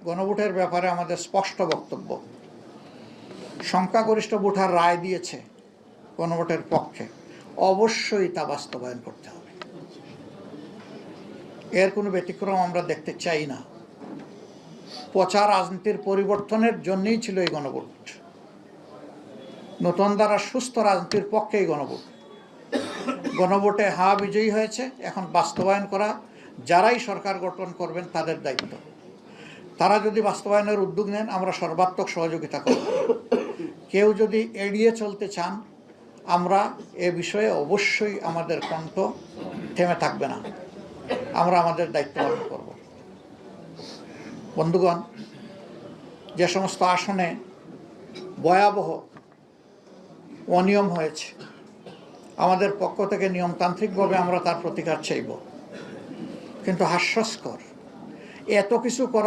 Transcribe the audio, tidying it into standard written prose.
গণভোটের ব্যাপারে আমাদের স্পষ্ট বক্তব্য। সংখ্যাগরিষ্ঠ ভোটার রায় দিয়েছে গণভোটের পক্ষে, অবশ্যই তা বাস্তবায়ন করতে হবে। এর কোনো ব্যতিক্রম আমরা দেখতে চাই না। পচা রাজনীতির পরিবর্তনের জন্যই ছিল এই গণভোট। নতুন দ্বারা সুস্থ রাজনীতির পক্ষেই গণভোট। গণভোটে হা বিজয়ী হয়েছে, এখন বাস্তবায়ন করা যারাই সরকার গঠন করবেন তাদের দায়িত্ব। তারা যদি বাস্তবায়নের উদ্যোগ নেন, আমরা সর্বাত্মক সহযোগিতা করব। কেউ যদি এড়িয়ে চলতে চান, আমরা এ বিষয়ে অবশ্যই আমাদের কণ্ঠ থেমে থাকবে না। আমরা আমাদের দায়িত্ব পালন করব। বন্ধুগণ, যে সমস্ত আসনে ভয়াবহ অনিয়ম হয়েছে, আমাদের পক্ষ থেকে নিয়মতান্ত্রিকভাবে আমরা তার প্রতিকার চাইব। কিন্তু হাস্যস্কর, এত কিছু করার